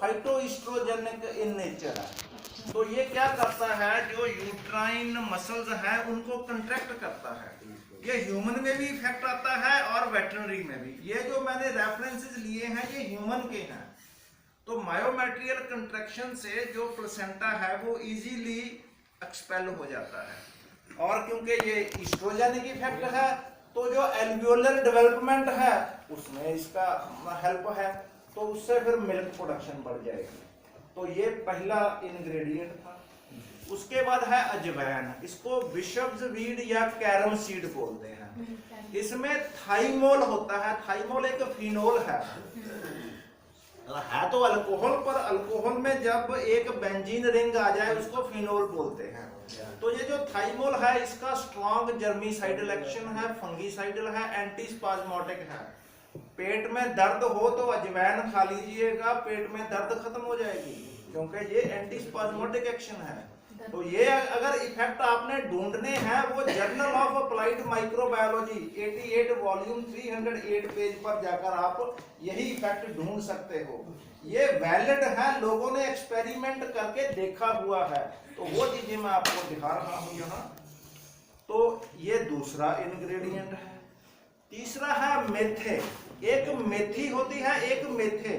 फाइटोइस्ट्रोजेनिक in nature है। तो ये क्या करता है, जो यूट्राइन मसल्स हैं उनको कंट्रैक्ट करता है। ये ह्यूमन में भी इफेक्ट आता है और वेटरनरी में भी। ये जो मैंने रेफरेंसेस लिए हैं ये ह्यूमन के हैं। तो मायोमेट्रियल कंट्रैक्शन से जो प्लेसेंटा है वो इजीली एक्सपेल हो जाता है, और क्योंकि ये ईस्ट्रोजेनिक इफेक्ट है तो जो एल्वियोलर डेवलपमेंट है उसमें इसका हेल्प है, तो उससे फिर मिल्क प्रोडक्शन बढ़ जाएगी। तो ये पहला इंग्रेडिएंट था। उसके बाद है अजवाइन। इसको बिशप्स वीड या कैरम सीड बोलते हैं। इसमें थाइमोल होता है। थाइमोल एक फिनोल है तो अल्कोहल, पर अल्कोहल में जब एक बेंजीन रिंग आ जाए उसको फिनोल बोलते हैं। तो ये जो थाइमोल है इसका स्ट्रॉन्ग जर्मीसाइडल एक्शन है, फंगीसाइडल है, एंटीस्पाज्मोटिक है। पेट में दर्द हो तो अजवाइन खा लीजिएगा, पेट में दर्द खत्म हो जाएगी, क्योंकि ये एंटीस्पाज्मोटिक एक्शन है। तो ये अगर इफेक्ट आपने ढूंढने हैं वो journal of applied microbiology 88 volume 308 page पर जाकर आप यही इफेक्ट ढूंढ सकते हो। ये वैलिड है, लोगों ने एक्सपेरिमेंट करके देखा हुआ है। तो वो चीजें मैं आपको दिखा रहा हूं यहाँ। तो ये दूसरा इंग्रेडिएंट है। तीसरा है मेथे। एक मेथी होती है, एक मेथे।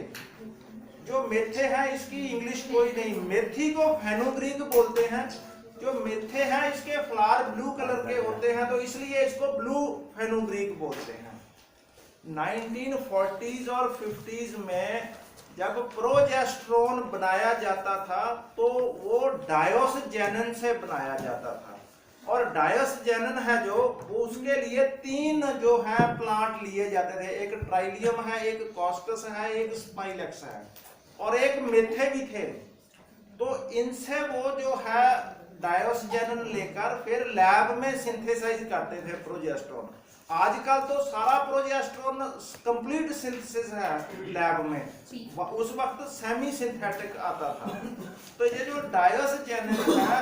जो मेथे हैं इसकी इंग्लिश कोई नहीं, मेथी को फेनुग्रीक बोलते हैं। जो मेथे हैं इसके फ्लावर ब्लू कलर के होते हैं, तो इसलिए इसको ब्लू फेनुग्रीक बोलते हैं। 1940s और 50s में जब प्रोजेस्टेरोन बनाया जाता था तो वो डायोस्जेनन से बनाया जाता था, और डायोस्जेनन है जो वो उसके लिए 3 जो है प्लांट लिए जाते थे। एक ट्राइलियम है, एक कॉस्टस है, एक स्पाइलेक्स है, और एक मेथे भी थे। तो इनसे वो जो है डायोस्जेनन लेकर फिर लैब में सिंथेसाइज करते थे प्रोजेस्टेरोन। आजकल तो सारा प्रोजेस्टेरोन कंप्लीट सिंथेसिस है लैब में, उस वक्त सेमी सिंथेटिक आता था। तो ये जो डायोस्जेनन है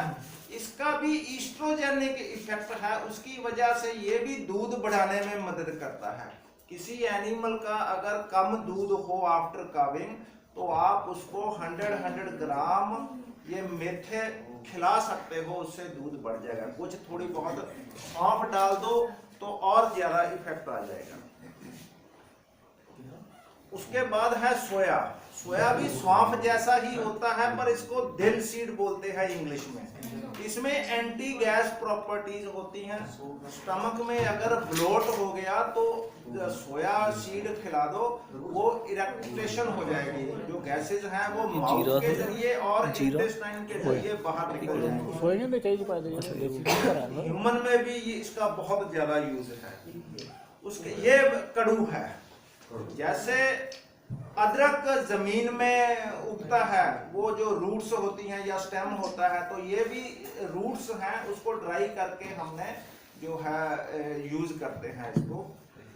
इसका भी ईस्ट्रोजेनिक इफेक्ट है, उसकी वजह से ये भी दूध बढ़ाने में मदद करता है। किसी एनिमल का अगर कम दूध हो आफ्टर काविंग तो आप उसको 100 ग्राम ये मेथे खिला सकते हो, उससे दूध बढ़ जाएगा। कुछ थोड़ी बहुत सौंफ डाल दो तो और ज्यादा इफेक्ट आ जाएगा। उसके बाद है सोया। सोया भी सौंफ जैसा ही होता है, पर इसको दिल सीड बोलते हैं इंग्लिश में। इसमें एंटी गैस प्रॉपर्टीज होती हैं। स्टमक में अगर ब्लोट हो गया तो सोया सीड खिला दो, वो इरेक्टेशन हो जाएगी। जो गैसेज हैं वो माउथ के जरिए और इंटेस्टाइन के जरिए बाहर निकल जाएंगी। ह्यूमन में भी इसका बहुत ज्यादा यूज है। उसके ये कड़ू है। जैसे अदरक जमीन में उगता है, वो जो रूट्स होती हैं या स्टेम होता है, तो ये भी रूट्स हैं, उसको ड्राई करके हमने जो है यूज करते हैं इसको।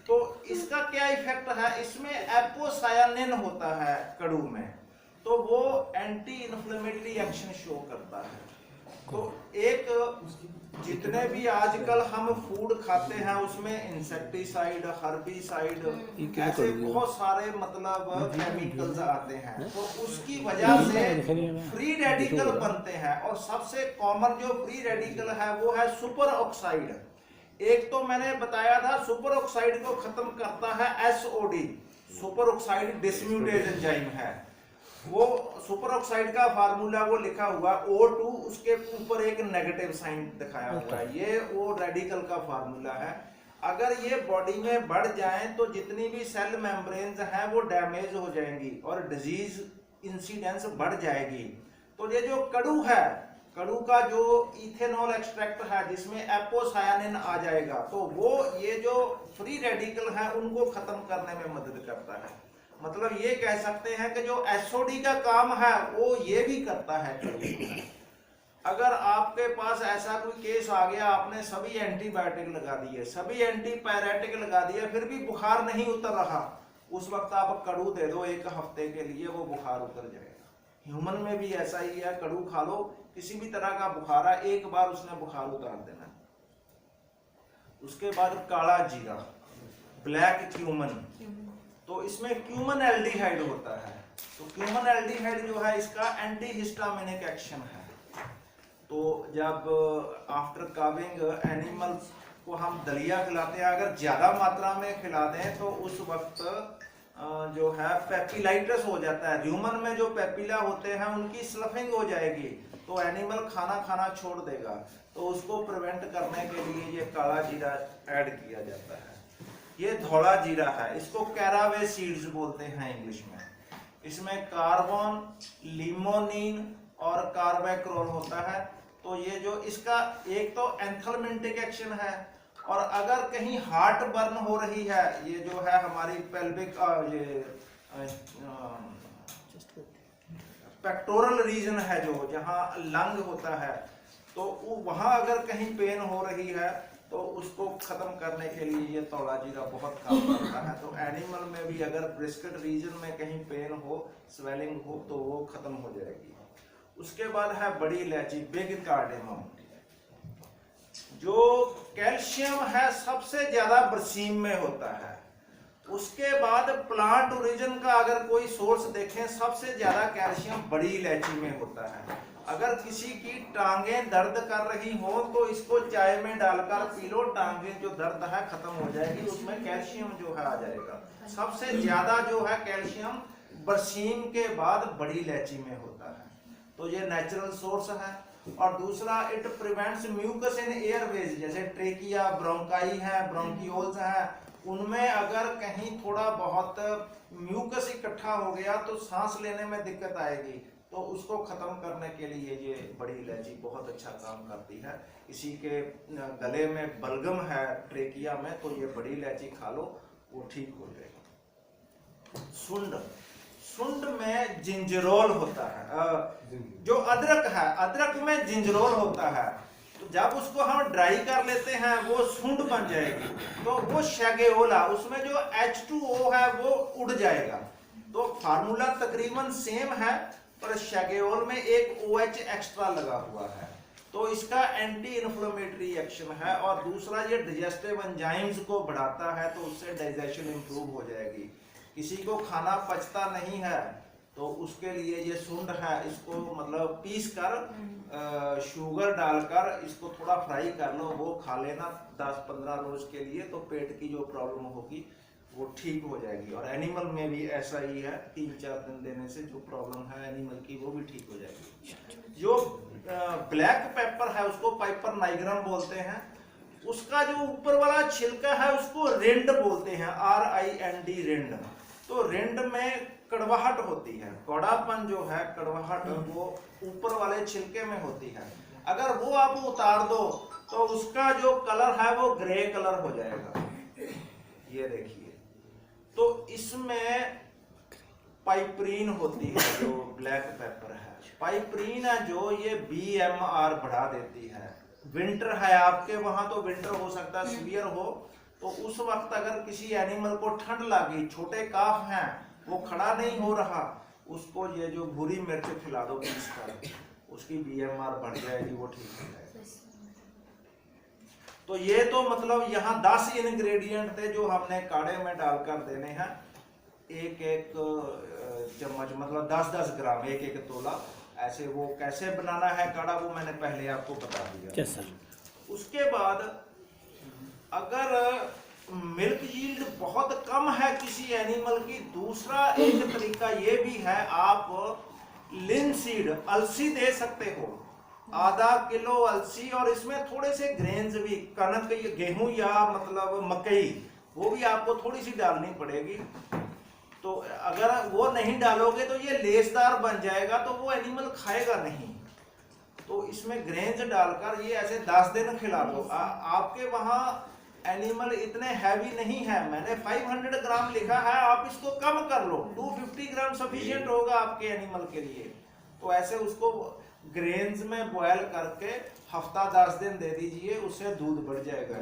तो इसका क्या इफेक्ट है, इसमें एपोसायानिन होता है कड़ू में, तो वो एंटी इन्फ्लेमेटरी एक्शन शो करता है। तो एक जितने भी आजकल हम फूड खाते हैं उसमें इंसेक्टिसाइड, हर्बिसाइड, ऐसे बहुत सारे मतलब केमिकल्स आते हैं, तो उसकी वजह से फ्री रेडिकल बनते हैं। और सबसे कॉमन जो फ्री रेडिकल है वो है सुपर ऑक्साइड। एक तो मैंने बताया था सुपर ऑक्साइड को खत्म करता है SOD, super oxide dismutase enzyme है। वो सुपर ऑक्साइड का फार्मूला वो लिखा हुआ O2, उसके ऊपर एक नेगेटिव साइन दिखाया हुआ है, ये वो रेडिकल का फार्मूला है। अगर ये बॉडी में बढ़ जाए तो जितनी भी सेल मेम्ब्रेन्स हैं वो डैमेज हो जाएंगी और डिजीज इंसिडेंस बढ़ जाएगी। तो ये जो कड़ू है, कड़ू का जो इथेनॉल एक्सट्रैक्ट है जिसमें एपोसायानिन आ जाएगा, तो वो ये जो फ्री रेडिकल है उनको खत्म करने में मदद करता है। मतलब ये कह सकते हैं कि जो एसओडी का काम है वो ये भी करता है। अगर आपके पास ऐसा कोई केस आ गया, आपने सभी एंटीबायोटिक लगा दिए, सभी एंटीपायरेटिक लगा दिए, फिर भी बुखार नहीं उतर रहा, उस वक्त आप कड़ू दे दो 1 हफ्ते के लिए, वो बुखार उतर जाएगा। ह्यूमन में भी ऐसा ही है, कड़ू खा लो, किसी भी तरह का बुखार है, एक बार उसने बुखार उतार देना। उसके बाद काला जीरा, ब्लैक क्यूमन, तो इसमें क्यूमन एल्डिहाइड होता है। तो क्यूमेनाल्डिहाइड जो है इसका एंटीहिस्टामिनिक एक्शन है। तो जब आफ्टर काविंग एनिमल को हम दलिया खिलाते हैं, अगर ज्यादा मात्रा में खिला दें तो उस वक्त जो है पेपिलाइटिस हो जाता है। ह्यूमन में जो पेपिला होते हैं उनकी स्लफिंग हो जाएगी, तो एनिमल खाना खाना छोड़ देगा। तो उसको प्रिवेंट करने के लिए ये काला जीरा ऐड किया जाता है। ये धौला जीरा है, इसको कैरावे सीड्स बोलते हैं इंग्लिश में। इसमें कार्बन, लिमोनिन और कार्बैक्रोल होता है। तो ये जो इसका एक तो एंथलमेंटिक एक्शन है, और अगर कहीं हार्ट बर्न हो रही है, ये जो है हमारी पेल्विक पेक्टोरल रीजन है जो जहां लंग होता है, तो वहां अगर कहीं पेन हो रही है तो उसको खत्म करने के लिए ये तौला जीरा बहुत काम करता है। तो एनिमल में भी अगर ब्रिस्केट रीजन में कहीं पेन हो, स्वेलिंग हो, तो वो खत्म हो जाएगी। उसके बाद है बड़ी इलायची, बिग कार्डेमम। जो कैल्शियम है सबसे ज्यादा बरसीम में होता है। उसके बाद प्लांट ओरिजिन का अगर कोई सोर्स देखें, सबसे ज्यादा कैल्शियम बड़ी इलायची में होता है। अगर किसी की टांगें दर्द कर रही हो तो इसको चाय में डालकर पी लो, टांगें जो दर्द है खत्म हो जाएगी, उसमें कैल्शियम जो है आ जाएगा। सबसे ज्यादा जो है कैल्शियम बरसीम के बाद बड़ी इलायची में होता है। तो ये नेचुरल सोर्स है। और दूसरा, it prevents mucus in airways, जैसे ट्रेकिया, ब्रोंकाई है, ब्रोंकियोल्स है, उनमें अगर कहीं थोड़ा बहुत म्यूकस इकट्ठा हो गया तो सांस लेने में दिक्कत आएगी। तो उसको खत्म करने के लिए ये बड़ी इलायची बहुत अच्छा काम करती है। किसी के गले में बलगम है ट्रेकिया में, तो ये बड़ी इलायची खा लो, वो ठीक हो जाएगा। सुंड, सुंड में जिंजरोल होता है। जो अदरक है, अदरक में जिंजरोल होता है। तो जब उसको हम ड्राई कर लेते हैं वो सुंड बन जाएगी, तो वो शैगेओला, उसमें जो H2O है वो उड़ जाएगा। तो फार्मूला तकरीबन सेम है, पर शैगेओल में एक OH एक्स्ट्रा लगा हुआ है। तो इसका एंटी इन्फ्लेमेटरी एक्शन है। और दूसरा, ये डाइजेस्टिव एंजाइम्स को बढ़ाता है, तो उससे डाइजेशन इंप्रूव हो जाएगी। किसी को खाना पचता नहीं है तो उसके लिए ये सुंड है, इसको मतलब पीस कर शुगर डालकर इसको थोड़ा फ्राई कर लो, वो खा लेना 10-15 रोज के लिए, तो पेट की जो प्रॉब्लम होगी वो ठीक हो जाएगी। और एनिमल में भी ऐसा ही है, 3-4 दिन देने से जो प्रॉब्लम है एनिमल की वो भी ठीक हो जाएगी। जो ब्लैक पेपर है उसको पाइपर नाइग्रम बोलते हैं। उसका जो ऊपर वाला छिलका है उसको रिंड बोलते हैं, RIND, रिंड। तो रिंड में कड़वाहट होती है, कौड़ापन जो है, कड़वाहट वो ऊपर वाले छिलके में होती है। अगर वो आप उतार दो तो उसका जो कलर है वो ग्रे कलर हो जाएगा। ये देखिए, तो इसमें पाइपरीन होती है जो ब्लैक पेपर है। पाइपरीन है जो ये BMR बढ़ा देती है। विंटर है आपके वहां, तो विंटर हो सकता है सीवियर हो, तो उस वक्त अगर किसी एनिमल को ठंड लगी, छोटे काफ हैं, वो खड़ा नहीं हो रहा, उसको ये जो भूरी मिर्च खिला दो पीस कर, उसकी BMR बढ़ जाएगी, वो ठीक हो जाएगी। तो ये तो मतलब यहाँ 10 इंग्रेडिएंट थे जो हमने काढ़े में डालकर देने हैं। एक चम्मच, मतलब 10-10 ग्राम, एक तोला। ऐसे वो कैसे बनाना है काढ़ा वो मैंने पहले आपको बता दिया। Yes sir. उसके बाद अगर मिल्क यील्ड बहुत कम है किसी एनिमल की, दूसरा एक तरीका ये भी है, आप लिनसीड, अलसी दे सकते हो, आधा किलो अलसी, और इसमें थोड़े से ग्रेन्स भी, कनक, गेहूं या मतलब मकई, वो भी आपको थोड़ी सी डालनी पड़ेगी। तो अगर वो नहीं डालोगे तो ये लेसदार बन जाएगा, तो वो एनिमल खाएगा नहीं। तो इसमें ग्रेन्स डालकर ये ऐसे 10 दिन खिला दो। आपके वहां एनिमल इतने हैवी नहीं है, मैंने 500 ग्राम लिखा है, आप इसको कम कर लो, 250 ग्राम सफिशिएंट होगा आपके एनिमल के लिए। तो ऐसे उसको ग्रेन्स में बॉयल करके हफ्ता 10 दिन दे दीजिए, उससे दूध बढ़ जाएगा।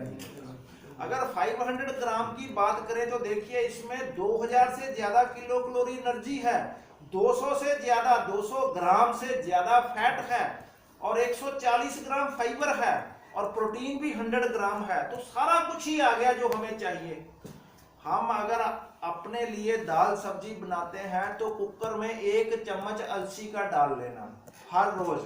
अगर 500 ग्राम की बात करें तो देखिए इसमें 2000 से ज्यादा किलो कैलोरी एनर्जी है, 200 से ज्यादा, 200 ग्राम से ज्यादा फैट है, और 140 ग्राम फाइबर है, और प्रोटीन भी 100 ग्राम है। तो सारा कुछ ही आ गया जो हमें चाहिए। हम अगर अपने लिए दाल सब्जी बनाते हैं तो कुकर में 1 चम्मच अलसी का डाल लेना हर रोज,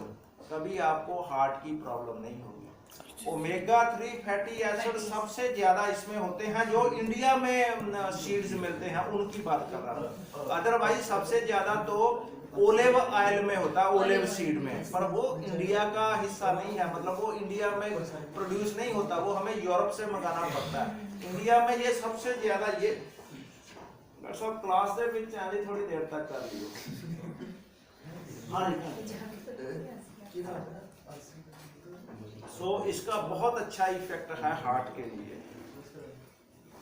कभी आपको हार्ट की प्रॉब्लम नहीं होगी। ओमेगा 3 फैटी एसिड सबसे ज्यादा इसमें होते हैं, जो इंडिया में सीड्स मिलते हैं उनकी बात कर रहा हूँ। अदरवाइज सबसे ज्यादा तो ओलिव ऑयल में होता है, ओलिव सीड में, पर वो इंडिया का हिस्सा नहीं है, मतलब वो इंडिया में प्रोड्यूस नहीं होता, वो हमें यूरोप से मंगाना पड़ता है। इंडिया में ये सबसे ज्यादा ये सब क्लास ਦੇ ਵਿੱਚ ਆਲੀ थोड़ी देर तक कर लियो। सो इसका बहुत अच्छा इफेक्ट है हार्ट के लिए।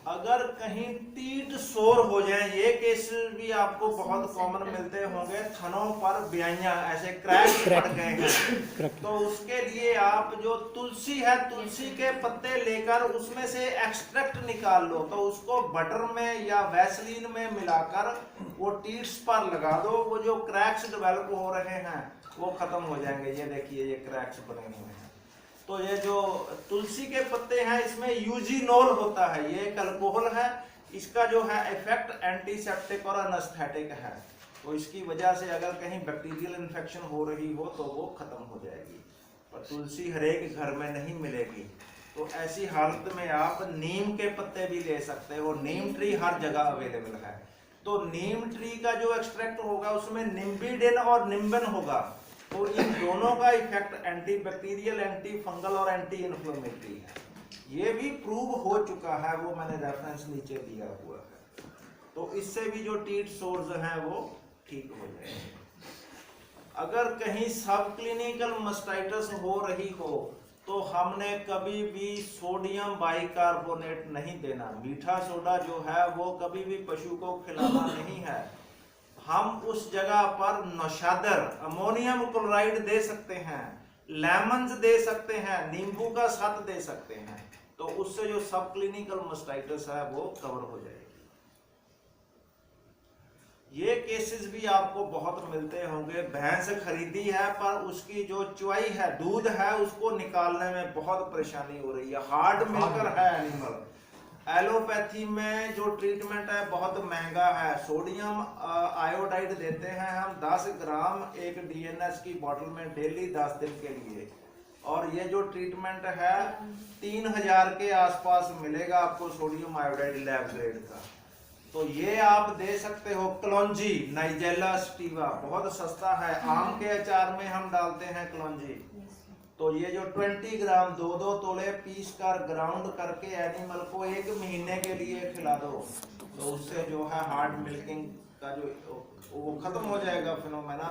अगर कहीं टीट सोर हो जाए, ये केस भी आपको बहुत कॉमन मिलते होंगे, थनों पर ब्याइयां ऐसे क्रैक पड़ गए हैं, तो उसके लिए आप जो तुलसी है, तुलसी के पत्ते लेकर उसमें से एक्सट्रैक्ट निकाल लो, तो उसको बटर में या वैसलीन में मिलाकर वो टीट्स पर लगा दो, वो जो क्रैक्स डेवलप हो रहे हैं वो खत्म हो जाएंगे। ये देखिए ये क्रैक्स बने हुए हैं। तो ये जो तुलसी के पत्ते हैं इसमें यूजिनोल होता है, ये एक अल्कोहल है, इसका जो है इफेक्ट एंटीसेप्टिक और एनेस्थेटिक है, तो इसकी वजह से अगर कहीं बैक्टीरियल इन्फेक्शन हो रही हो तो वो खत्म हो जाएगी। पर तुलसी हर एक घर में नहीं मिलेगी, तो ऐसी हालत में आप नीम के पत्ते भी ले सकते हो। नीम ट्री हर जगह अवेलेबल है, तो नीम ट्री का जो एक्सट्रैक्ट होगा उसमें निम्बिडिन और निम्बन होगा, तो इन दोनों का effect anti bacterial, anti fungal और एंटी इन्फ्लेमेटरी है। ये भी प्रूव हो चुका है, वो मैंने रेफरेंस नीचे दिया हुआ है। तो इससे भी जो टीट सोर्स हैं वो ठीक हो जाएंगे। अगर कहीं सब क्लिनिकल मास्टाइटिस हो रही हो तो हमने कभी भी सोडियम बाइकार्बोनेट नहीं देना। मीठा सोडा जो है वो कभी भी पशु को खिलाना नहीं है। हम उस जगह पर नौशादर, अमोनियम क्लोराइड दे सकते हैं, लेमन्स दे सकते हैं, नींबू का सत दे सकते हैं, तो उससे जो सब क्लिनिकल मास्टाइटिस है वो कवर हो जाएगी। ये केसेस भी आपको बहुत मिलते होंगे। भैंस खरीदी है पर उसकी जो चुआई है, दूध है, उसको निकालने में बहुत परेशानी हो रही है। हार्ड मिलकर है एनिमल। एलोपैथी में जो ट्रीटमेंट है बहुत महंगा है। सोडियम आयोडाइड देते हैं हम 10 ग्राम एक डीएनएस की बोतल में डेली 10 दिन के लिए, और ये जो ट्रीटमेंट है 3000 के आसपास मिलेगा आपको सोडियम आयोडाइड लैब ग्रेड का। तो ये आप दे सकते हो। क्लोंजी, नाइजेला स्टीवा बहुत सस्ता है, आम के अचार में हम डालते हैं क्लोंजी। तो ये जो 20 ग्राम 2-2 तोले पीस कर ग्राउंड करके एनिमल को 1 महीने के लिए खिला दो, तो उससे जो है हार्ड मिल्किंग का जो वो खत्म हो जाएगा फिनोमेना।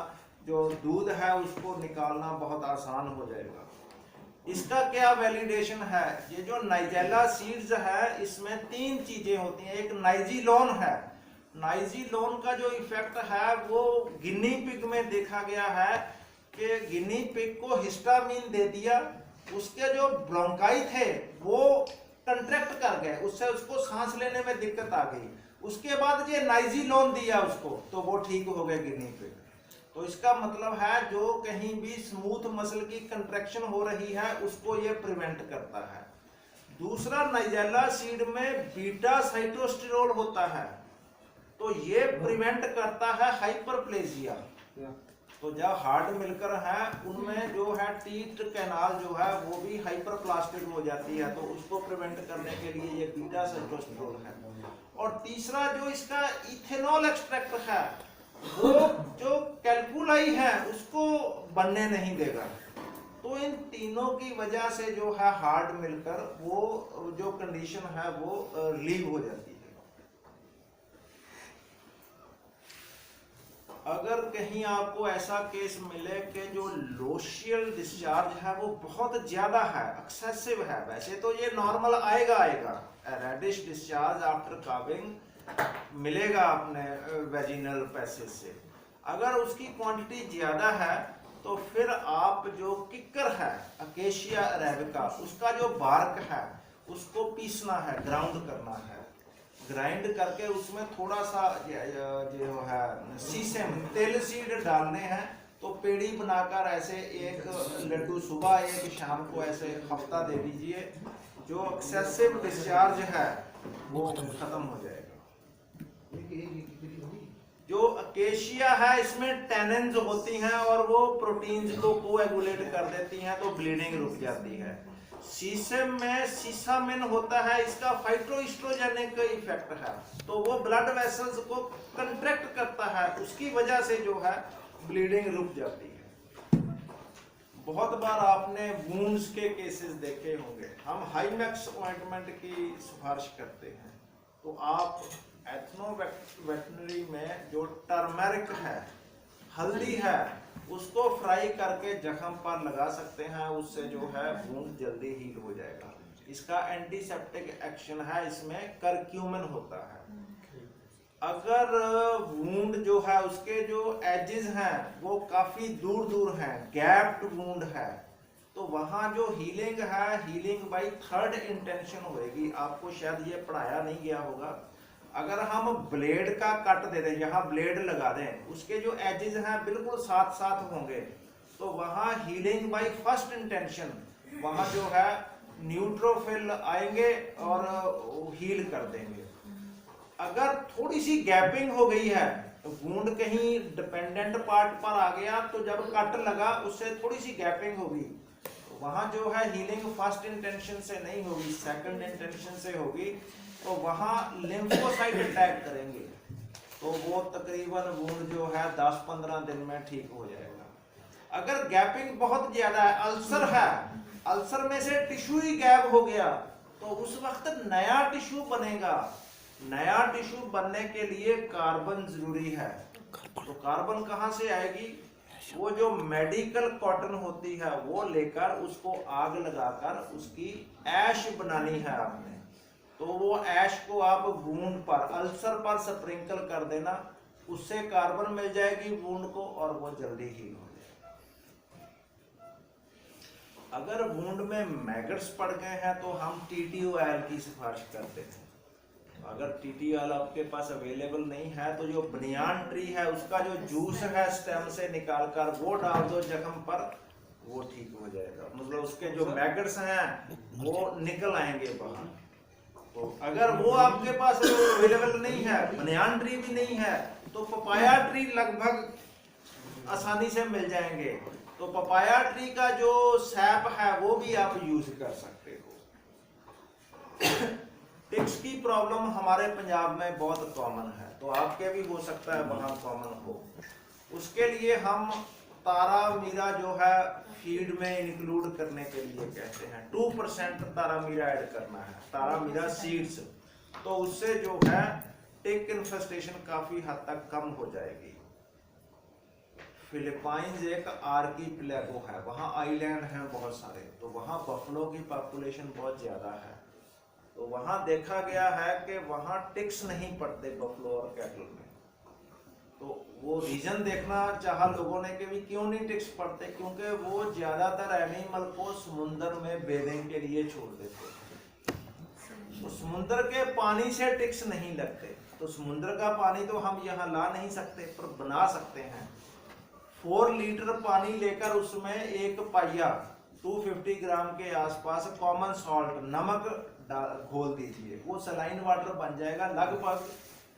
जो दूध है उसको निकालना बहुत आसान हो जाएगा। इसका क्या वैलिडेशन है? ये जो नाइजेला सीड्स है इसमें 3 चीजें होती हैं। एक नाइजीलोन है। नाइजीलोन का जो इफेक्ट है वो गिनी पिग में देखा गया है कि गिनी पिग को हिस्टामिन दे दिया, उसके जो ब्रोंकाई थे वो कंट्रैक्ट कर गए, उससे उसको सांस लेने में दिक्कत आ गई। उसके बाद ये नाइजीलोन दिया उसको, तो वो ठीक हो गए गिनी पिग। तो इसका मतलब है जो कहीं भी स्मूथ मसल की कंट्रैक्शन हो रही है उसको ये प्रिवेंट करता है। दूसरा, नाइजेला सीड में बीटा साइटोस्टेरोल होता है, तो ये प्रिवेंट करता है हाइपरप्लेजिया। तो जब हार्ड मिलकर है उनमें जो है टीट कैनाल जो है वो भी हाइपरप्लास्टिक हो जाती है, तो उसको प्रिवेंट करने के लिए ये बीटा साइटोस्टेरोल है। और तीसरा जो इसका इथेनॉल एक्सट्रैक्ट है वो जो कैल्कुलाई है उसको बनने नहीं देगा। तो इन तीनों की वजह से जो है हार्ड मिलकर वो जो कंडीशन है वो रिलीव हो जाती है। अगर कहीं आपको ऐसा केस मिले कि जो लोशियल डिस्चार्ज है वो बहुत ज्यादा है, एक्सेसिव है, वैसे तो ये नॉर्मल आएगा, रेडिश डिस्चार्ज आफ्टर काविंग मिलेगा अपने वेजिनल पैसेज से। अगर उसकी क्वांटिटी ज्यादा है तो फिर आप जो किक्कर है अकेशिया अरेबिका, उसका जो बार्क है उसको पीसना है, ग्राउंड करना है। ग्राइंड करके उसमें थोड़ा सा जो है सीसम तिल सीड डालने हैं, तो पेड़ी बनाकर ऐसे एक लड्डू सुबह एक शाम को ऐसे हफ्ता दे दीजिए, जो एक्सेसिव डिस्चार्ज है वो खत्म हो जाएगा। जो अकेशिया है इसमें टैनिन्स होती हैं और वो प्रोटीन्स को कोएगुलेट कर देती हैं, तो ब्लीडिंग रुक जाती है। सीसम में सीसामिन होता है, इसका फाइटोएस्ट्रोजेनिक इफेक्ट है, तो वो ब्लड वेसल्स को कंट्रैक्ट करता है, उसकी वजह से जो है ब्लीडिंग रुक जाती है। बहुत बार आपने वुंड्स के केसेस देखे होंगे, हम हाईमैक्स ऑइंटमेंट की सिफारिश करते हैं, तो आप एथनो वेटनरी में जो टर्मरिक है, हल्दी है, उसको फ्राई करके जख्म पर लगा सकते हैं, उससे जो है वुंड जल्दी हील हो जाएगा। इसका एंटीसेप्टिक एक्शन है, इसमें करक्यूमिन होता है। अगर वुंड जो है उसके जो एजेस हैं वो काफी दूर दूर हैं, गैप्ड वुंड है, तो वहां जो हीलिंग है, हीलिंग बाय थर्ड इंटेंशन होएगी। आपको शायद ये पढ़ाया नहीं गया होगा, अगर हम ब्लेड का कट दे दें, यहाँ ब्लेड लगा दें, उसके जो एजेस हैं बिल्कुल साथ साथ होंगे, तो वहाँ हीलिंग बाय फर्स्ट इंटेंशन, वहाँ जो है न्यूट्रोफिल आएंगे और हील कर देंगे। अगर थोड़ी सी गैपिंग हो गई है, वुंड कहीं डिपेंडेंट पार्ट पर आ गया, तो जब कट लगा उससे थोड़ी सी गैपिंग होगी, वहाँ जो है हीलिंग फर्स्ट इंटेंशन से नहीं होगी, सेकंड इंटेंशन से होगी, तो वहाँ लिम्फोसाइट अटैक करेंगे, तो वो तकरीबन वुंड जो है 10-15 दिन में ठीक हो जाएगा। अगर गैपिंग बहुत ज्यादा है, अल्सर है, अल्सर में से टिश्यू ही गैप हो गया, तो उस वक्त नया टिश्यू बनेगा। नया टिश्यू बनने के लिए कार्बन जरूरी है, तो कार्बन कहाँ से आएगी? वो जो मेडिकल कॉटन होती है वो लेकर उसको आग लगाकर उसकी ऐश बनानी है आपने, तो वो ऐश को आप वुंड पर, अल्सर पर स्प्रिंकल कर देना, उससे कार्बन मिल जाएगी वुंड को और वो जल्दी हील हो जाएगा। अगर वुंड में मैगट्स पड़ गए हैं तो हम टीटी ऑयल की सिफारिश करते हैं। अगर टीटी ऑयल आपके पास अवेलेबल नहीं है तो जो बनियान ट्री है उसका जो जूस है स्टेम से निकालकर वो डाल दो जख्म पर, वो ठीक हो जाएगा। मतलब उसके जो मैगट्स हैं वो निकल आएंगे बाहर। तो अगर वो आपके पास अवेलेबल नहीं है, बनियान ट्री भी नहीं है, तो पपाया ट्री लगभग आसानी से मिल जाएंगे। तो पपाया ट्री का जो सैप है वो भी आप यूज कर सकते हो। टिक्स की प्रॉब्लम हमारे पंजाब में बहुत कॉमन है, तो आपके भी हो सकता है वहाँ कॉमन हो। उसके लिए हम तारा मीरा जो है फीड में इंक्लूड करने के लिए कहते हैं, 2% तारा मीरा ऐड करना है, तारा मीरा सीड्स, तो उससे जो है टिक इन्फेस्टेशन काफी हद तक कम हो जाएगी। फिलीपाइंस एक आर्कीपेलागो है, वहाँ आइलैंड हैं बहुत सारे, तो वहाँ बफलो की पॉपुलेशन बहुत ज्यादा है, तो वहाँ देखा गया है कि वहाँ टिक्स नहीं पड़ते बफलो और कैटल में। तो वो रीजन देखना चाहा लोगों ने कि भी क्यों नहीं टिक्स पड़ते, क्योंकि वो ज्यादातर एनिमल को समुद्र में बेधिंग के लिए छोड़ देते हैं, तो समुद्र के पानी से टिक्स नहीं लगते। तो समुद्र का पानी तो हम यहाँ ला नहीं सकते, पर बना सकते हैं। 4 लीटर पानी लेकर उसमें एक पाइया 250 ग्राम के आसपास कॉमन सॉल्ट, नमक घोल दीजिए, वो सलाइन वाटर बन जाएगा। लगभग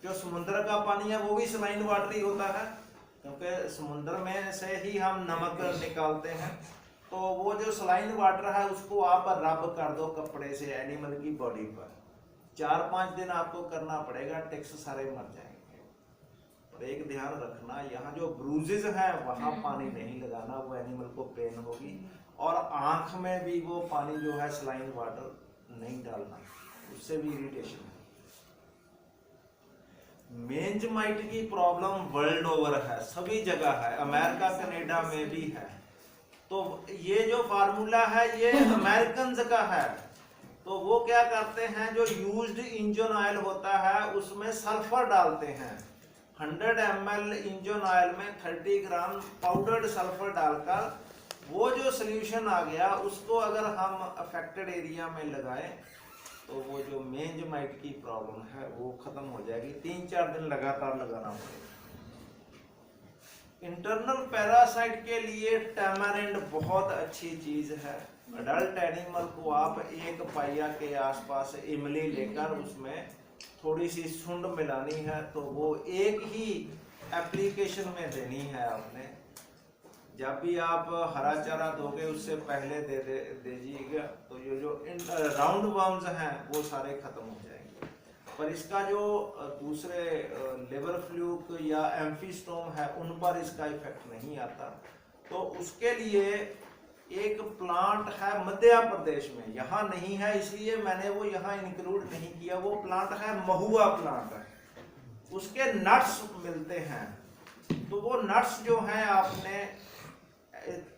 जो समुद्र का पानी है वो भी सलाइन वाटर ही होता है, क्योंकि समुद्र में से ही हम नमक निकालते हैं। तो वो जो सलाइन वाटर है उसको आप रब कर दो कपड़े से एनिमल की बॉडी पर, 4-5 दिन आपको करना पड़ेगा, टिक्स सारे मर जाएंगे। पर एक ध्यान रखना, यहाँ जो ब्रूजेस हैं वहाँ पानी नहीं लगाना, वो एनिमल को पेन होगी। और आंख में भी वो पानी जो है सलाइन वाटर नहीं डालना, उससे भी इरिटेशन है। मेंज माइट की प्रॉब्लम वर्ल्ड ओवर है, सभी जगह है, अमेरिका कनाडा में भी है। तो ये जो फार्मूला है ये अमेरिकन का है, तो वो क्या करते हैं, जो यूज्ड इंजन ऑयल होता है उसमें सल्फर डालते हैं। 100 ml इंजन ऑयल में 30 ग्राम पाउडर्ड सल्फर डालकर वो जो सोल्यूशन आ गया उसको अगर हम अफेक्टेड एरिया में लगाएं तो वो जो मेंज माइट की प्रॉब्लम है वो खत्म हो जाएगी। 3-4 दिन लगातार लगाना पड़ेगा। इंटरनल पैरासाइट के लिए टैमारिंड बहुत अच्छी चीज है। अडल्ट एनिमल को आप 1 पाइया के आसपास इमली लेकर उसमें थोड़ी सी सुंड मिलानी है, तो वो एक ही एप्लीकेशन में देनी है आपने। जब भी आप हरा चारा दोगे उससे पहले दीजिएगा, तो ये जो राउंड वर्म्स हैं वो सारे खत्म हो जाएंगे। पर इसका जो दूसरे लिवर फ्लूक या एम्फीस्टोम है उन पर इसका इफेक्ट नहीं आता। तो उसके लिए एक प्लांट है मध्य प्रदेश में, यहाँ नहीं है इसलिए मैंने वो यहाँ इंक्लूड नहीं किया। वो प्लांट है महुआ प्लांट है, उसके नट्स मिलते हैं। तो वो नट्स जो हैं आपने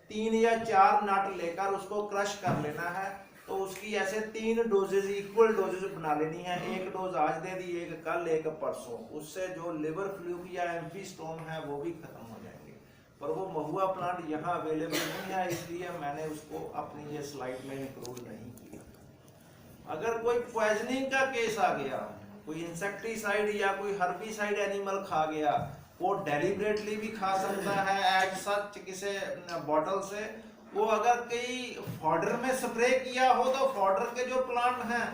3 या 4 नट लेकर उसको क्रश कर लेना है। तो उसकी ऐसे 3 डोजेज, इक्वल डोजेज बना लेनी है। एक डोज आज दे दी, एक कल, एक परसों। उससे जो लिवर फ्लूक या एम्फीस्टोम है वो भी खत्म हो जाएंगे। पर वो महुआ प्लांट यहाँ अवेलेबल नहीं है, इसलिए मैंने उसको अपनी ये स्लाइड में इंक्लूड नहीं किया। अगर कोई पॉइजनिंग का केस आ गया, कोई इंसेक्टिसाइड या कोई हर्बिसाइड एनिमल खा गया, वो डेलिब्रेटली भी खा सकता है एज सच किसी बॉटल से। वो अगर कई फॉडर में स्प्रे किया हो तो फॉडर के जो प्लांट हैं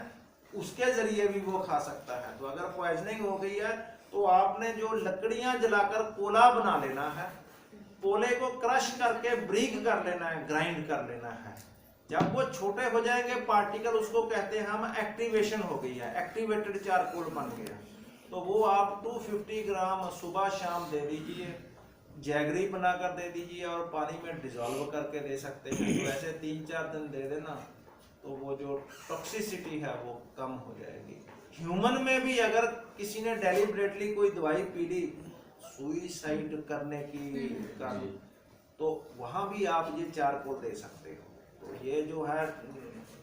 उसके जरिए भी वो खा सकता है। तो अगर पॉइजनिंग हो गई है तो आपने जो लकड़ियां जलाकर कोला बना लेना है, कोले को क्रश करके ब्रीक कर लेना है, ग्राइंड कर लेना है। जब वो छोटे हो जाएंगे पार्टिकल, उसको कहते हैं हम एक्टिवेशन हो गई है, एक्टिवेटेड चारकोल बन गया। तो वो आप 250 ग्राम सुबह शाम दे दीजिए, जैगरी बनाकर दे दीजिए और पानी में डिजोल्व करके दे सकते हैं। तो ऐसे 3-4 दिन दे देना, तो वो जो टॉक्सिसिटी है वो कम हो जाएगी। ह्यूमन में भी अगर किसी ने डेलिब्रेटली कोई दवाई पी ली सुइसाइड करने की कारण, तो वहां भी आप ये चारकोल दे सकते हो। तो ये जो है,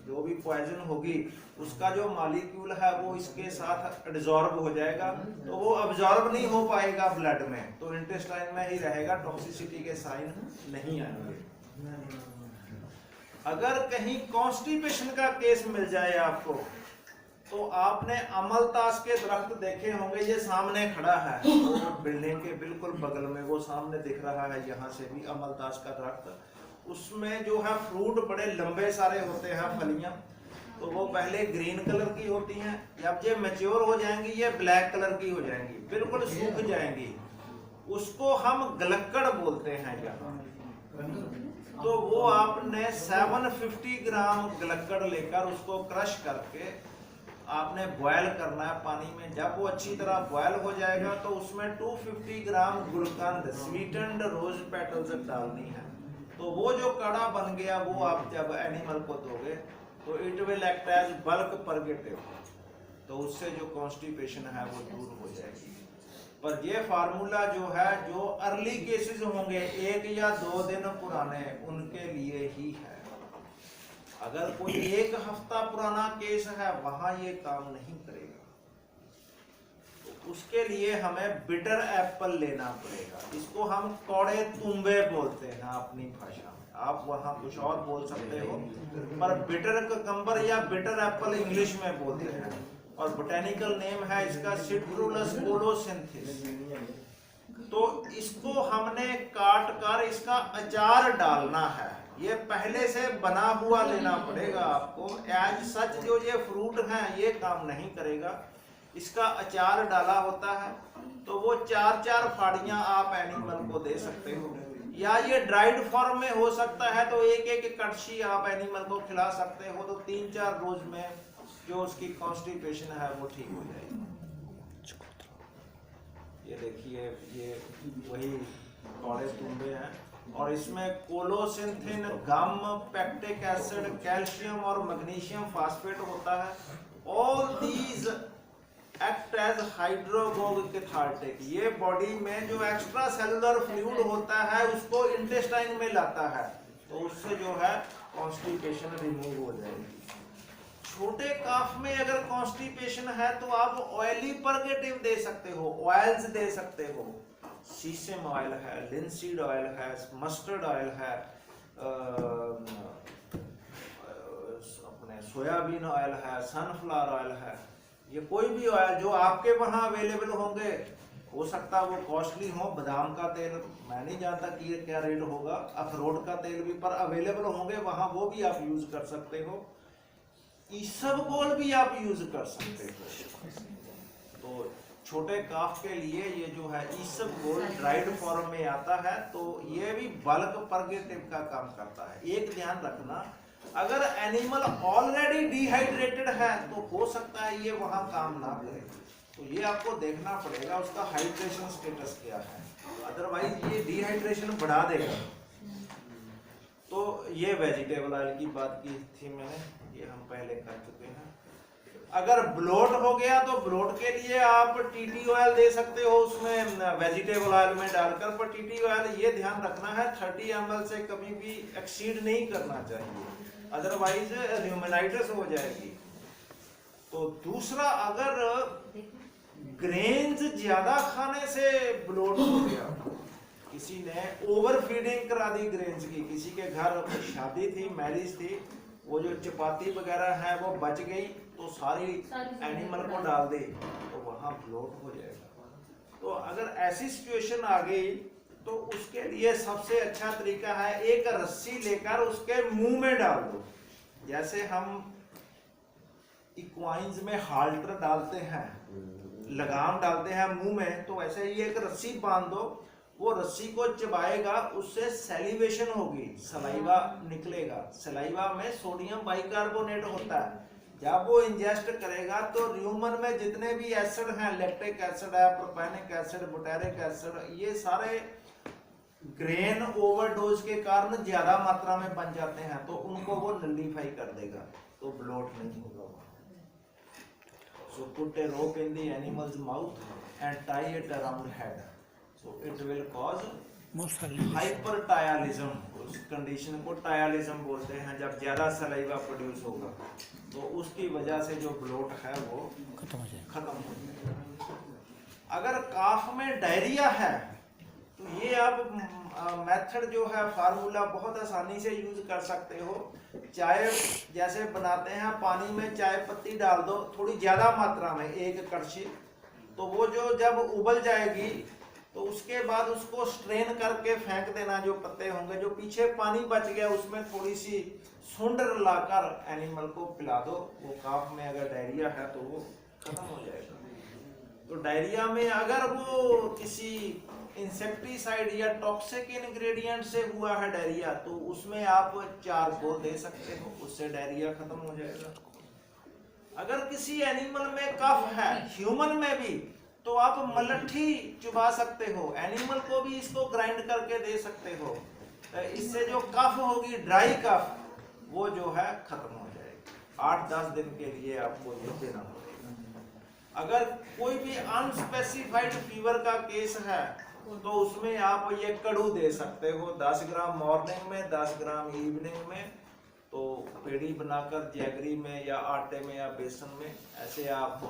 जो भी पॉइजन होगी उसका जो मॉलिक्यूल है वो इसके साथ एब्जॉर्ब हो जाएगा। तो वो एब्जॉर्ब नहीं हो पाएगा ब्लड में, तो इंटेस्टाइन में ही रहेगा, टॉक्सिसिटी के साइन नहीं आएंगे। अगर कहीं कॉन्स्टिपेशन का केस मिल जाए आपको, तो आपने अमलतास के दरख्त देखे होंगे, ये सामने खड़ा है, तो बिल्डिंग के बिल्कुल बगल में वो सामने दिख रहा है, यहाँ से भी अमलतास का दरख्त। उसमें जो है फ्रूट बड़े लंबे सारे होते हैं, फलियां। तो वो पहले ग्रीन कलर की होती हैं, जब ये मैच्योर हो जाएंगी ये ब्लैक कलर की हो जाएंगी, बिल्कुल सूख जाएंगी। उसको हम गलक्कड़ बोलते हैं यहाँ। तो वो आपने 750 ग्राम गलक्कड़ लेकर उसको क्रश करके आपने बॉयल करना है पानी में। जब वो अच्छी तरह बॉयल हो जाएगा तो उसमें 250 ग्राम गुलकंद, स्वीटेंड रोज पेटल्स डालनी है। तो वो जो काढ़ा बन गया वो आप जब एनिमल को दोगे तो it will act as bulk purgative, तो उससे जो कॉन्स्टिपेशन है वो दूर हो जाएगी। पर ये फार्मूला जो है, जो अर्ली केसेस होंगे 1 या 2 दिन पुराने, उनके लिए ही है। अगर कोई 1 हफ्ता पुराना केस है वहां ये काम नहीं करेगा। तो उसके लिए हमें बिटर एप्पल लेना पड़ेगा। इसको हम कौड़े तुम्बे बोलते हैं अपनी भाषा में, आप वहां कुछ और बोल सकते हो, पर बिटर ककम्बर या बिटर एप्पल इंग्लिश में बोलते हैं। और बोटेनिकल नेम है इसका सिट्रुलस कोलोसिंथिस। तो इसको हमने काट कर इसका अचार डालना है। ये पहले से बना हुआ लेना पड़ेगा आपको। एज सच जो ये फ्रूट हैं ये काम नहीं करेगा। इसका अचार डाला होता है, तो वो 4-4 फाड़ियां आप एनिमल को दे सकते हो, या ये ड्राइड फॉर्म में हो सकता है तो एक कड़छी आप एनिमल को खिला सकते हो। तो 3-4 रोज में जो उसकी कॉन्स्टिपेशन है वो ठीक हो जाएगी। ये देखिए, ये वही कौड़े तुम्बे हैं, और इसमें colocynthin, gum, pectic acid, calcium और मैग्नीशियम फास्फेट होता है। All these act as hydragogue cathartic. ये बॉडी में जो एक्स्ट्रा सेलुलर फ्लूइड होता है उसको इंटेस्टाइन में लाता है, तो उससे जो है कॉन्स्टिपेशन रिमूव हो जाएगी। छोटे काफ में अगर कॉन्स्टिपेशन है तो आप ऑयली परगेटिव दे सकते हो, ऑयल्स दे सकते हो। सीसम ऑयल है, लिंसीड ऑयल है, मस्टर्ड ऑयल है, अपने सोयाबीन ऑयल है, सनफ्लावर ऑयल है। ये कोई भी ऑयल जो आपके वहां अवेलेबल होंगे, हो सकता है वो कॉस्टली हो। बादाम का तेल मैं नहीं जानता कि ये क्या रेट होगा, अखरोट का तेल भी पर अवेलेबल होंगे वहां, वो भी आप यूज कर सकते हो। इसबगोल भी आप यूज कर सकते हो। तो छोटे काफ के लिए ये जो है इसबगोल ड्राइड फॉर्म में आता है, तो ये भी बल्क परगेटिव का काम करता है। एक ध्यान रखना, अगर एनिमल ऑलरेडी डिहाइड्रेटेड है तो हो सकता है ये वहां काम ना करे, तो ये आपको देखना पड़ेगा उसका हाइड्रेशन स्टेटस क्या है, अदरवाइज ये डिहाइड्रेशन बढ़ा देगा। तो ये वेजिटेबल ऑयल की बात की थी मैंने, ये हम पहले कर चुके हैं। अगर ब्लोट हो गया तो ब्लोट के लिए आप टीटी ऑयल दे सकते हो उसमें वेजिटेबल ऑयल में डालकर, पर टीटी ऑयल ये ध्यान रखना है 30 ml से कभी भी एक्सीड नहीं करना चाहिए, अदरवाइज ल्यूमिनाइटिस हो जाएगी। तो दूसरा, अगर ग्रेन्स ज्यादा खाने से ब्लोट हो गया, किसी ने ओवर फीडिंग करा दी ग्रेन्स की, किसी के घर शादी थी, मैरिज थी, वो जो चपाती वगैरह है वो बच गई तो सारी एनिमल को डाल दे, तो वहां ब्लोट हो जाएगा। तो अगर ऐसी सिचुएशन आ गई तो उसके लिए सबसे अच्छा तरीका है एक रस्सी लेकर उसके मुंह में डाल दो, जैसे हम इक्वाइंस में हाल्टर डालते हैं, लगाम डालते हैं मुंह में, तो वैसे ही एक रस्सी बांध दो, वो रस्सी को चबाएगा, उससे सैलिवेशन होगी, सलाइवा निकलेगा। सलाइवा में सोडियम बाइकार्बोनेट होता है, जब वो इंजेस्ट करेगा तो ह्यूमन में जितने भी एसिड हैं, लैक्टिक एसिड है, प्रोपेनिक एसिड, बुटारिक एसिड, ये सारे ग्रेन ओवरडोज के कारण ज्यादा मात्रा में बन जाते हैं, तो उनको वो नलिफाई कर देगा, तो ब्लोट नहीं होगा। So put a rope in the animal's mouth and tie it around head. So it will cause hypertialism. उस कंडीशन को टायलिज्म बोलते हैं, जब ज्यादा सलाइवा प्रोड्यूस होगा तो उसकी वजह से जो ब्लोट है वो खत्म हो जाएगा। अगर काफ में डायरिया है तो ये आप मेथड जो है फार्मूला बहुत आसानी से यूज कर सकते हो। चाय जैसे बनाते हैं, पानी में चाय पत्ती डाल दो थोड़ी ज्यादा मात्रा में, 1 कड़छी, तो वो जो जब उबल जाएगी तो उसके बाद उसको स्ट्रेन करके फेंक देना, जो पत्ते होंगे, जो पीछे पानी बच गया उसमें थोड़ी सी सुंड लाकर एनिमल को पिला दो। वो काफ में अगर डायरिया है तो वो खत्म हो जाएगा। तो डायरिया में अगर वो किसी इंसेक्टिसाइड या टॉक्सिक इंग्रेडिएंट से हुआ है डायरिया, तो उसमें आप चारकोल दे सकते हो, उससे डायरिया खत्म हो जाएगा। अगर किसी एनिमल में कफ है, ह्यूमन में भी, तो आप मलट्ठी चुबा सकते हो, एनिमल को भी इसको ग्राइंड करके दे सकते हो, इससे जो कफ होगी, ड्राई कफ, वो जो है खत्म हो जाएगी। 8-10 दिन के लिए आपको ये देना पड़ेगा। अगर कोई भी अनस्पेसिफाइड फीवर का केस है तो उसमें आप ये कड़ू दे सकते हो, 10 ग्राम मॉर्निंग में, 10 ग्राम इवनिंग में। तो पेड़ी बनाकर जैगरी में या आटे में या बेसन में, ऐसे आप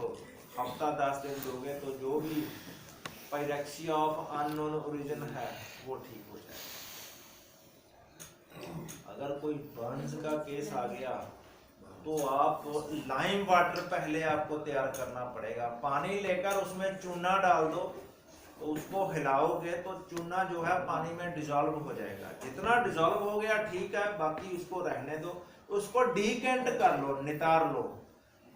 हफ्ता 10 दिन दोगे तो जो भी पायरेक्सिया ऑफ अननोन ओरिजिन है वो ठीक हो जाएगा। अगर कोई बर्न्स का केस आ गया तो आप लाइम वाटर पहले आपको तैयार करना पड़ेगा। पानी लेकर उसमें चूना डाल दो, तो उसको हिलाओगे तो चूना जो है पानी में डिसॉल्व हो जाएगा। जितना डिसॉल्व हो गया ठीक है, बाकी उसको रहने दो। उसको डीकेंट कर लो, नितार लो,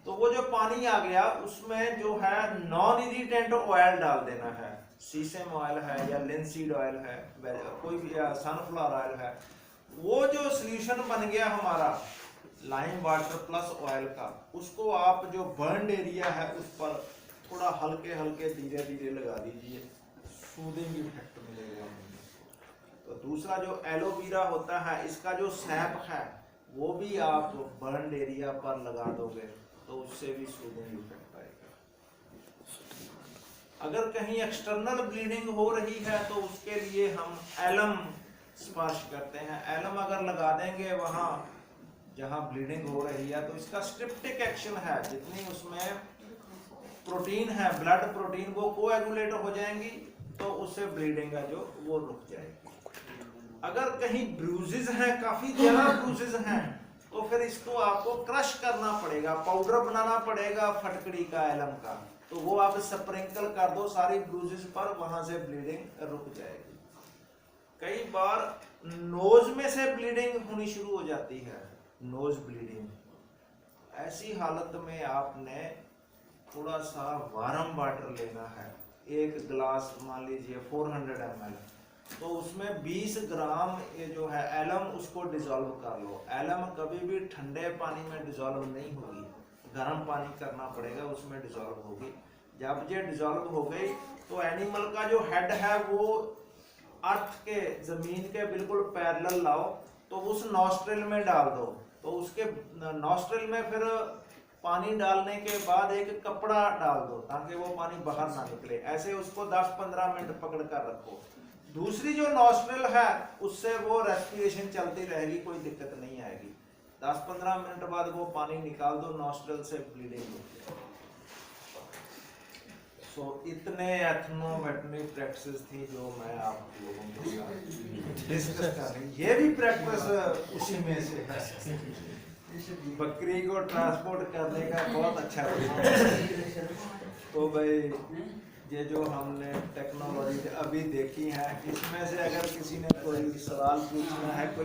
तो वो जो पानी आ गया उसमें जो है नॉन इरिटेंट ऑयल डाल देना है। सीसम ऑयल है या लिंसीड ऑयल है, कोई भी सनफ्लावर ऑयल है। वो जो सोल्यूशन बन गया हमारा लाइम वाटर प्लस ऑयल का, उसको आप जो बर्न एरिया है उस पर थोड़ा हल्के हल्के धीरे धीरे लगा दीजिए, सूदिंग इफेक्ट मिलेगा। तो दूसरा जो एलोवेरा होता है, इसका जो सैप है वो भी आप बर्न एरिया पर लगा दोगे तो उससे भी सूदिंग इफेक्ट आएगा। अगर कहीं एक्सटर्नल ब्लीडिंग हो रही है तो उसके लिए हम एलम स्पर्श करते हैं। एलम अगर लगा देंगे वहां जहां ब्लीडिंग हो रही है तो इसका स्ट्रिप्टिक एक्शन है, जितनी उसमें प्रोटीन है, ब्लड प्रोटीन, वो कोएगुलेट हो जाएंगी तो उससे ब्लीडिंग है जो वो रुक जाएगी। अगर कहीं ब्रूजेस हैं, काफी ज्यादा ब्रूजेस हैं, तो फिर इसको आपको क्रश करना पड़ेगा, पाउडर बनाना पड़ेगा फटकड़ी का, एलम का, तो वो आप स्प्रिंकल कर दो सारी ब्रूजेस पर, वहां से ब्लीडिंग रुक जाएगी। कई बार नोज में से ब्लीडिंग होनी शुरू हो जाती है, नोज ब्लीडिंग। ऐसी हालत में आपने थोड़ा सा वार्म वाटर लेना है, एक गिलास मान लीजिए 400 ml, तो उसमें 20 ग्राम ये जो है एलम उसको डिजोल्व कर लो। एलम कभी भी ठंडे पानी में डिजोल्व नहीं होगी, गर्म पानी करना पड़ेगा, उसमें डिजोल्व होगी। जब ये डिजोल्व हो गई तो एनिमल का जो हेड है वो अर्थ के, जमीन के बिल्कुल पैरेलल लाओ, तो उस नॉस्ट्रिल में डाल दो। तो उसके नॉस्ट्रिल में फिर पानी डालने के बाद एक कपड़ा डाल दो ताकि वो पानी बाहर ना निकले। ऐसे उसको 10-15 मिनट पकड़ कर रखो। दूसरी जो नॉस्ट्रिल है उससे वो रेस्पिरेशन चलती रहेगी, कोई दिक्कत नहीं आएगी। 10-15 मिनट बाद वो पानी निकाल दो, नॉस्ट्रिल से ब्लीडिंग होती है। सो इतने एथनोवेटरी प्रैक्टिस थी जो मैं आप लोगों के साथ डिस्कस कर रही। ये भी प्रैक्टिस उसी में से है। बकरी को ट्रांसपोर्ट करने का बहुत अच्छा है। तो भाई ये जो हमने टेक्नोलॉजी अभी देखी है, इसमें से अगर किसी ने कोई सवाल पूछना है, कोई